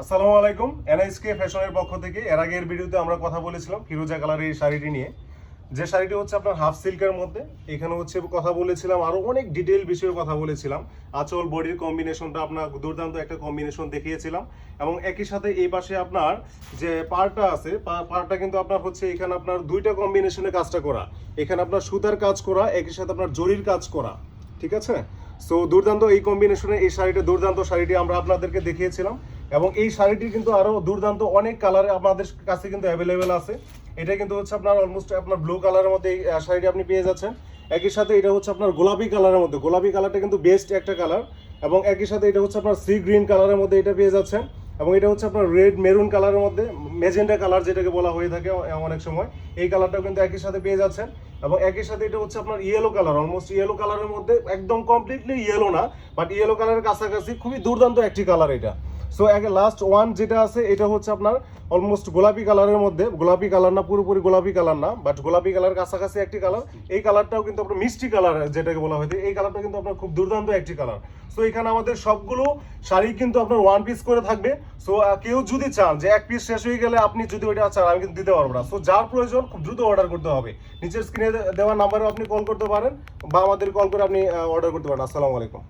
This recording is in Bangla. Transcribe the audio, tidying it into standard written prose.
আসসালামু আলাইকুম। এনএসকে ফ্যাশনের পক্ষ থেকে এর আগের ভিডিওতে আমরা কথা বলেছিলাম ফিরোজা কালারের এই শাড়িটি নিয়ে, যে শাড়িটি হচ্ছে আপনার হাফ সিল্কের মধ্যে। এখানে হচ্ছে কথা বলেছিলাম, আরো অনেক ডিটেল বিষয়ে কথা বলেছিলাম। আঁচল বডির কম্বিনেশনটা আপনার দুর্দান্ত একটা কম্বিনেশন দেখিয়েছিলাম, এবং একই সাথে এই পাশে আপনার যে পাড়টা আছে, পাড়টা কিন্তু আপনার হচ্ছে এখানে আপনার দুইটা কম্বিনেশনে কাজটা করা। এখানে আপনার সুতার কাজ করা, একই সাথে আপনার জরির কাজ করা, ঠিক আছে। সো দুর্দান্ত এই কম্বিনেশনে এই শাড়িটা, দুর্দান্ত শাড়িটি আমরা আপনাদেরকে দেখিয়েছিলাম, এবং এই শাড়িটি কিন্তু আরো দুর্দান্ত অনেক কালারে আমাদের কাছে কিন্তু অ্যাভেলেবেল আছে। এটা কিন্তু হচ্ছে আপনার অলমোস্ট আপনার ব্লু কালারের মধ্যে এই শাড়িটি আপনি পেয়ে যাচ্ছেন। একই সাথে এটা হচ্ছে আপনার গোলাপি কালারের মধ্যে, গোলাপি কালারটা কিন্তু বেস্ট একটা কালার, এবং একই সাথে এটা হচ্ছে আপনার সি গ্রিন কালারের মধ্যে এটা পেয়ে যাচ্ছেন, এবং এটা হচ্ছে আপনার রেড মেরুন কালারের মধ্যে, মেজেন্ডা কালার যেটাকে বলা হয়ে থাকে অনেক সময়, এই কালারটাও কিন্তু একই সাথে পেয়ে যাচ্ছেন। এবং একই সাথে এটা হচ্ছে আপনার ইয়েলো কালার, অলমোস্ট ইয়েলো কালারের মধ্যে, একদম কমপ্লিটলি ইয়েলো না, বাট ইয়েলো কালারের কাছাকাছি, খুবই দুর্দান্ত একটি কালার এটা। সো আগে লাস্ট ওয়ান যেটা আছে এটা হচ্ছে আপনার অলমোস্ট গোলাপি কালারের মধ্যে, গোলাপি কালার না, পুরোপুরি গোলাপি কালার না, বাট গোলাপি কালার কাছাকাছি একটি কালার। এই কালারটাও কিন্তু আপনার মিষ্টি কালার যেটাকে বলা হয়, এই কালারটা কিন্তু আপনার খুব দুর্দান্ত একটি কালার। সো এখানে আমাদের সবগুলো শাড়ি কিন্তু আপনার ওয়ান পিস করে থাকবে। সো কেউ যদি চান যে এক পিস শেষ হয়ে গেলে আপনি যদি ওইটা চান, আমি কিন্তু দিতে পারবো না। সো যার প্রয়োজন খুব দ্রুত অর্ডার করতে হবে। নিচের স্ক্রিনে দেওয়া নাম্বারে আপনি কল করতে পারেন, বা আমাদের কল করে আপনি অর্ডার করতে পারেন। আসসালামু আলাইকুম।